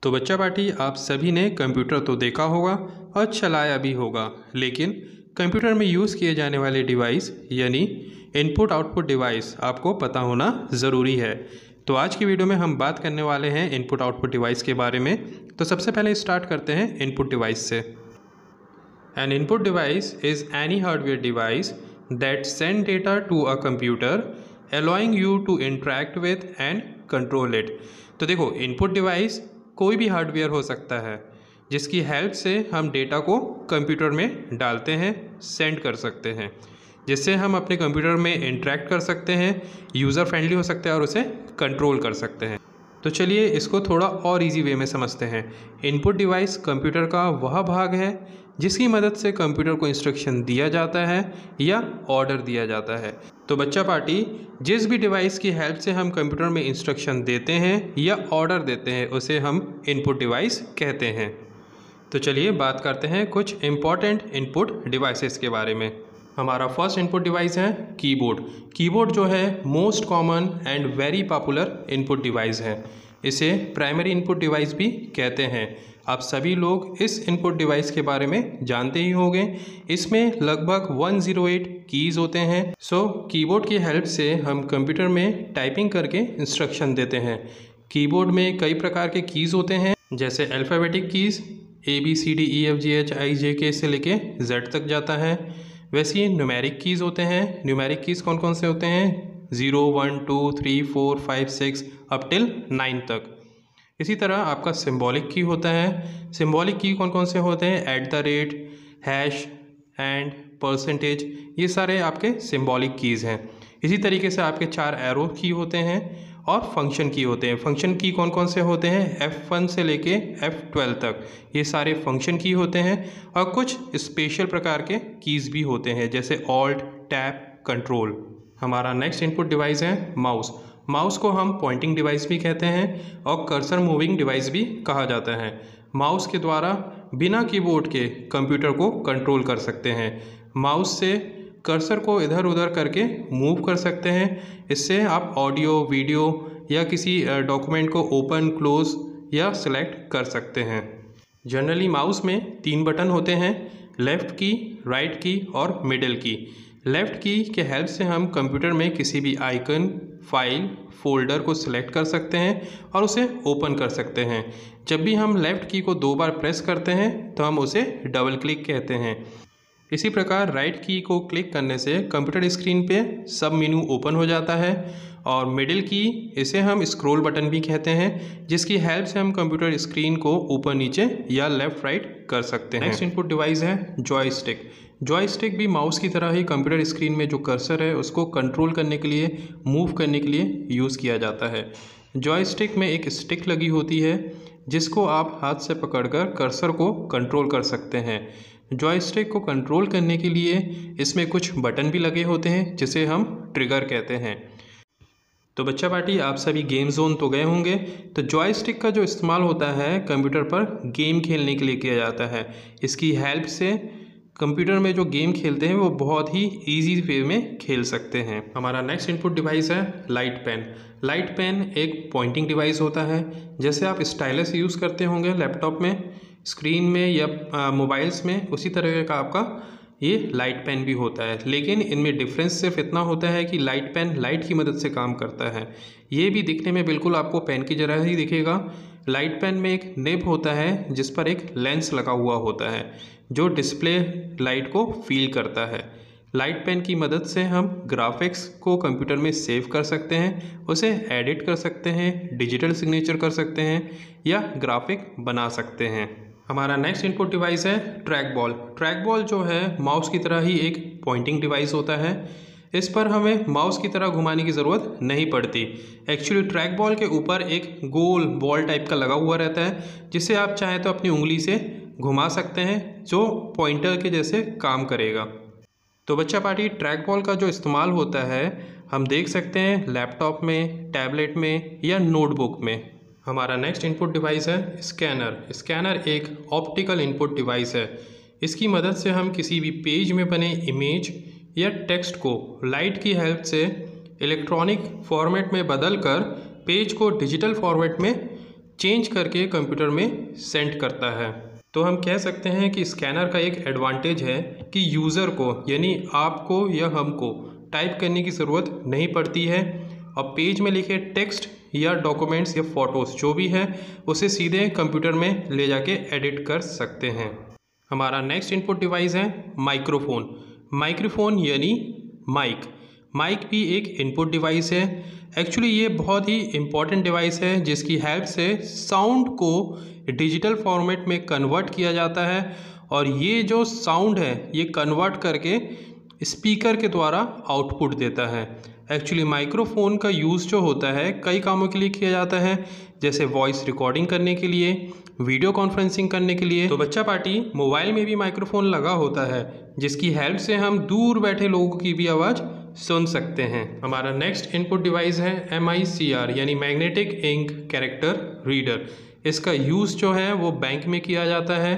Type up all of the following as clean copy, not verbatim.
तो बच्चा पार्टी, आप सभी ने कंप्यूटर तो देखा होगा और चलाया भी होगा, लेकिन कंप्यूटर में यूज़ किए जाने वाले डिवाइस यानी इनपुट आउटपुट डिवाइस आपको पता होना ज़रूरी है। तो आज की वीडियो में हम बात करने वाले हैं इनपुट आउटपुट डिवाइस के बारे में। तो सबसे पहले स्टार्ट करते हैं इनपुट डिवाइस से। An input device is any hardware device that send data to a computer allowing you to interact with and control it। तो देखो, इनपुट डिवाइस कोई भी हार्डवेयर हो सकता है जिसकी हेल्प से हम डेटा को कंप्यूटर में डालते हैं, सेंड कर सकते हैं, जिससे हम अपने कंप्यूटर में इंटरेक्ट कर सकते हैं, यूज़र फ्रेंडली हो सकते हैं और उसे कंट्रोल कर सकते हैं। तो चलिए इसको थोड़ा और इजी वे में समझते हैं। इनपुट डिवाइस कंप्यूटर का वह भाग है जिसकी मदद से कंप्यूटर को इंस्ट्रक्शन दिया जाता है या ऑर्डर दिया जाता है। तो बच्चा पार्टी, जिस भी डिवाइस की हेल्प से हम कंप्यूटर में इंस्ट्रक्शन देते हैं या ऑर्डर देते हैं उसे हम इनपुट डिवाइस कहते हैं। तो चलिए बात करते हैं कुछ इम्पॉर्टेंट इनपुट डिवाइसेस के बारे में। हमारा फर्स्ट इनपुट डिवाइस है कीबोर्ड। कीबोर्ड जो है most common and very popular input device है। इसे प्राइमरी इनपुट डिवाइस भी कहते हैं। आप सभी लोग इस इनपुट डिवाइस के बारे में जानते ही होंगे। इसमें लगभग 108 कीज़ होते हैं। कीबोर्ड की हेल्प से हम कंप्यूटर में टाइपिंग करके इंस्ट्रक्शन देते हैं। कीबोर्ड में कई प्रकार के कीज़ होते हैं, जैसे अल्फ़ाबेटिक कीज़ ABCDEFGHIJK से लेके Z तक जाता है। वैसे ही न्यूमेरिक कीज़ होते हैं। न्यूमेरिक कीज़ कौन कौन से होते हैं? 0 1 2 3 4 5 6 अप टिल 9 तक। इसी तरह आपका सिंबॉलिक की होता है। सिंबॉलिक की कौन कौन से होते हैं? @ हैश एंड %। ये सारे आपके सिंबॉलिक कीज़ हैं। इसी तरीके से आपके 4 एरो की होते हैं और फंक्शन की होते हैं। फंक्शन की कौन कौन से होते हैं? F1 से लेके F12 तक ये सारे फंक्शन की होते हैं। और कुछ स्पेशल प्रकार के कीज़ भी होते हैं, जैसे ऑल्ट, टैब, कंट्रोल। हमारा नेक्स्ट इनपुट डिवाइस है माउस। माउस को हम पॉइंटिंग डिवाइस भी कहते हैं और कर्सर मूविंग डिवाइस भी कहा जाता है। माउस के द्वारा बिना कीबोर्ड के कंप्यूटर को कंट्रोल कर सकते हैं। माउस से कर्सर को इधर उधर करके मूव कर सकते हैं। इससे आप ऑडियो, वीडियो या किसी डॉक्यूमेंट को ओपन, क्लोज या सिलेक्ट कर सकते हैं। जनरली माउस में 3 बटन होते हैं, लेफ़्ट की, राइट की और मिडिल की। लेफ़्ट की के हेल्प से हम कंप्यूटर में किसी भी आइकन, फाइल, फोल्डर को सिलेक्ट कर सकते हैं और उसे ओपन कर सकते हैं। जब भी हम लेफ़्ट की को 2 बार प्रेस करते हैं तो हम उसे डबल क्लिक कहते हैं। इसी प्रकार राइट की को क्लिक करने से कंप्यूटर स्क्रीन पे सब मेनू ओपन हो जाता है। और मिडिल की, इसे हम स्क्रॉल बटन भी कहते हैं, जिसकी हेल्प से हम कंप्यूटर स्क्रीन को ऊपर नीचे या लेफ़्ट राइट कर सकते हैं। नेक्स्ट इनपुट डिवाइस है जॉयस्टिक। जॉयस्टिक भी माउस की तरह ही कंप्यूटर स्क्रीन में जो कर्सर है उसको कंट्रोल करने के लिए, मूव करने के लिए यूज़ किया जाता है। जॉयस्टिक में एक स्टिक लगी होती है जिसको आप हाथ से पकड़कर कर्सर को कंट्रोल कर सकते हैं। जॉयस्टिक को कंट्रोल करने के लिए इसमें कुछ बटन भी लगे होते हैं जिसे हम ट्रिगर कहते हैं। तो बच्चा पार्टी, आप सभी गेम जोन तो गए होंगे। तो जॉयस्टिक का जो इस्तेमाल होता है कंप्यूटर पर गेम खेलने के लिए किया जाता है। इसकी हेल्प से कंप्यूटर में जो गेम खेलते हैं वो बहुत ही इजी वे में खेल सकते हैं। हमारा नेक्स्ट इनपुट डिवाइस है लाइट पेन। लाइट पेन एक पॉइंटिंग डिवाइस होता है। जैसे आप स्टाइलस यूज़ करते होंगे लैपटॉप में, स्क्रीन में या मोबाइल्स में, उसी तरह का आपका ये लाइट पेन भी होता है। लेकिन इनमें डिफरेंस सिर्फ इतना होता है कि लाइट पेन लाइट की मदद से काम करता है। ये भी दिखने में बिल्कुल आपको पेन की तरह ही दिखेगा। लाइट पेन में एक निब होता है जिस पर एक लेंस लगा हुआ होता है जो डिस्प्ले लाइट को फील करता है। लाइट पेन की मदद से हम ग्राफिक्स को कंप्यूटर में सेव कर सकते हैं, उसे एडिट कर सकते हैं, डिजिटल सिग्नेचर कर सकते हैं या ग्राफिक बना सकते हैं। हमारा नेक्स्ट इनपुट डिवाइस है ट्रैक बॉल। ट्रैक बॉल जो है माउस की तरह ही एक पॉइंटिंग डिवाइस होता है। इस पर हमें माउस की तरह घुमाने की ज़रूरत नहीं पड़ती। एक्चुअली ट्रैक बॉल के ऊपर एक गोल बॉल टाइप का लगा हुआ रहता है जिसे आप चाहें तो अपनी उंगली से घुमा सकते हैं, जो पॉइंटर के जैसे काम करेगा। तो बच्चा पार्टी, ट्रैक बॉल का जो इस्तेमाल होता है हम देख सकते हैं लैपटॉप में, टैबलेट में या नोटबुक में। हमारा नेक्स्ट इनपुट डिवाइस है स्कैनर। स्कैनर एक ऑप्टिकल इनपुट डिवाइस है। इसकी मदद से हम किसी भी पेज में बने इमेज या टेक्स्ट को लाइट की हेल्प से इलेक्ट्रॉनिक फॉर्मेट में बदलकर पेज को डिजिटल फॉर्मेट में चेंज करके कंप्यूटर में सेंड करता है। तो हम कह सकते हैं कि स्कैनर का एक एडवांटेज है कि यूज़र को यानी आपको या हमको टाइप करने की ज़रूरत नहीं पड़ती है और पेज में लिखे टेक्स्ट या डॉक्यूमेंट्स या फ़ोटोज़ जो भी है उसे सीधे कंप्यूटर में ले जाके एडिट कर सकते हैं। हमारा नेक्स्ट इनपुट डिवाइस है माइक्रोफोन। माइक्रोफोन यानी माइक भी एक इनपुट डिवाइस है। एक्चुअली ये बहुत ही इम्पॉर्टेंट डिवाइस है जिसकी हेल्प से साउंड को डिजिटल फॉर्मेट में कन्वर्ट किया जाता है और ये जो साउंड है ये कन्वर्ट करके स्पीकर के द्वारा आउटपुट देता है। एक्चुअली माइक्रोफोन का यूज़ जो होता है कई कामों के लिए किया जाता है, जैसे वॉइस रिकॉर्डिंग करने के लिए, वीडियो कॉन्फ्रेंसिंग करने के लिए। तो बच्चा पार्टी मोबाइल में भी माइक्रोफोन लगा होता है जिसकी हेल्प से हम दूर बैठे लोगों की भी आवाज़ सुन सकते हैं। हमारा नेक्स्ट इनपुट डिवाइस है MICR यानी मैग्नेटिक इंक कैरेक्टर रीडर। इसका यूज़ जो है वो बैंक में किया जाता है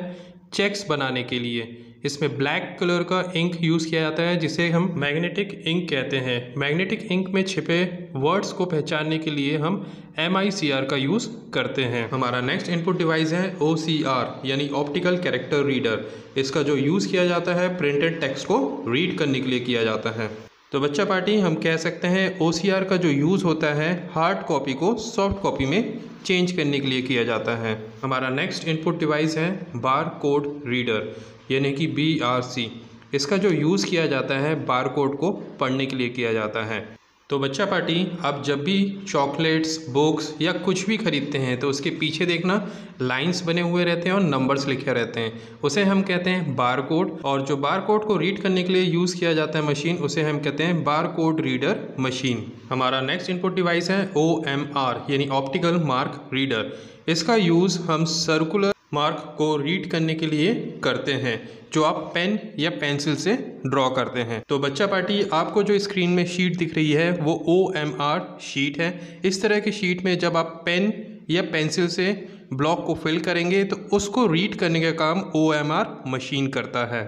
चेक्स बनाने के लिए। इसमें ब्लैक कलर का इंक यूज़ किया जाता है जिसे हम मैग्नेटिक इंक कहते हैं। मैग्नेटिक इंक में छिपे वर्ड्स को पहचानने के लिए हम MICR का यूज़ करते हैं। हमारा नेक्स्ट इनपुट डिवाइस है OCR यानी ऑप्टिकल कैरेक्टर रीडर। इसका जो यूज़ किया जाता है प्रिंटेड टेक्स्ट को रीड करने के लिए किया जाता है। तो बच्चा पार्टी हम कह सकते हैं OCR का जो यूज़ होता है हार्ड कॉपी को सॉफ्ट कॉपी में चेंज करने के लिए किया जाता है। हमारा नेक्स्ट इनपुट डिवाइस है बार कोड रीडर यानी कि BRC। इसका जो यूज़ किया जाता है बार कोड को पढ़ने के लिए किया जाता है। तो बच्चा पार्टी आप जब भी चॉकलेट्स, बुक्स या कुछ भी ख़रीदते हैं तो उसके पीछे देखना लाइंस बने हुए रहते हैं और नंबर्स लिखे रहते हैं, उसे हम कहते हैं बार कोड। और जो बार कोड को रीड करने के लिए यूज़ किया जाता है मशीन, उसे हम कहते हैं बार कोड रीडर मशीन। हमारा नेक्स्ट इनपुट डिवाइस है OMR यानी ऑप्टिकल मार्क रीडर। इसका यूज़ हम सर्कुलर मार्क को रीड करने के लिए करते हैं जो आप पेन या पेंसिल से ड्रॉ करते हैं। तो बच्चा पार्टी आपको जो स्क्रीन में शीट दिख रही है वो OMR शीट है। इस तरह की शीट में जब आप पेन या पेंसिल से ब्लॉक को फिल करेंगे तो उसको रीड करने का काम OMR मशीन करता है।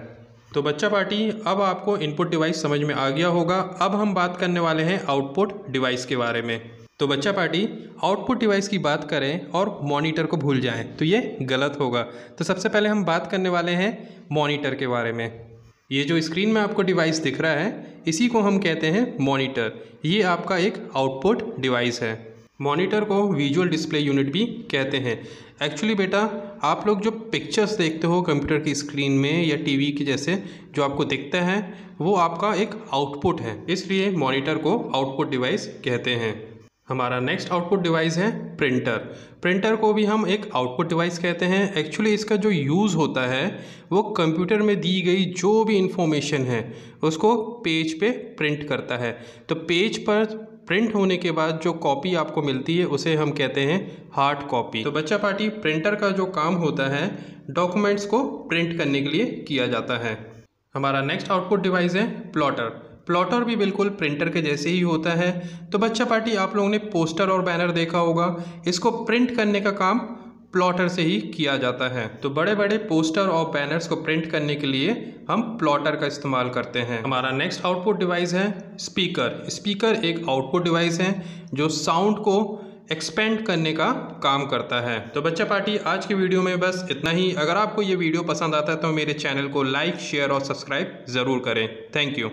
तो बच्चा पार्टी अब आपको इनपुट डिवाइस समझ में आ गया होगा। अब हम बात करने वाले हैं आउटपुट डिवाइस के बारे में। तो बच्चा पार्टी आउटपुट डिवाइस की बात करें और मॉनिटर को भूल जाएं तो ये गलत होगा। तो सबसे पहले हम बात करने वाले हैं मॉनिटर के बारे में। ये जो स्क्रीन में आपको डिवाइस दिख रहा है इसी को हम कहते हैं मॉनिटर। ये आपका एक आउटपुट डिवाइस है। मॉनिटर को विजुअल डिस्प्ले यूनिट भी कहते हैं। एक्चुअली बेटा आप लोग जो पिक्चर्स देखते हो कंप्यूटर की स्क्रीन में या टीवी के जैसे जो आपको दिखता है वो आपका एक आउटपुट है, इसलिए मॉनिटर को आउटपुट डिवाइस कहते हैं। हमारा नेक्स्ट आउटपुट डिवाइस है प्रिंटर। प्रिंटर को भी हम एक आउटपुट डिवाइस कहते हैं। एक्चुअली इसका जो यूज़ होता है वो कंप्यूटर में दी गई जो भी इंफॉर्मेशन है उसको पेज पे प्रिंट करता है। तो पेज पर प्रिंट होने के बाद जो कॉपी आपको मिलती है उसे हम कहते हैं हार्ड कॉपी। तो बच्चा पार्टी प्रिंटर का जो काम होता है डॉक्यूमेंट्स को प्रिंट करने के लिए किया जाता है। हमारा नेक्स्ट आउटपुट डिवाइस है प्लॉटर। प्लॉटर भी बिल्कुल प्रिंटर के जैसे ही होता है। तो बच्चा पार्टी आप लोगों ने पोस्टर और बैनर देखा होगा, इसको प्रिंट करने का काम प्लॉटर से ही किया जाता है। तो बड़े बड़े पोस्टर और बैनर्स को प्रिंट करने के लिए हम प्लॉटर का इस्तेमाल करते हैं। हमारा नेक्स्ट आउटपुट डिवाइस है स्पीकर। स्पीकर एक आउटपुट डिवाइस है जो साउंड को एक्सपेंड करने का काम करता है। तो बच्चा पार्टी आज की वीडियो में बस इतना ही। अगर आपको ये वीडियो पसंद आता है तो मेरे चैनल को लाइक, शेयर और सब्सक्राइब ज़रूर करें। Thank you.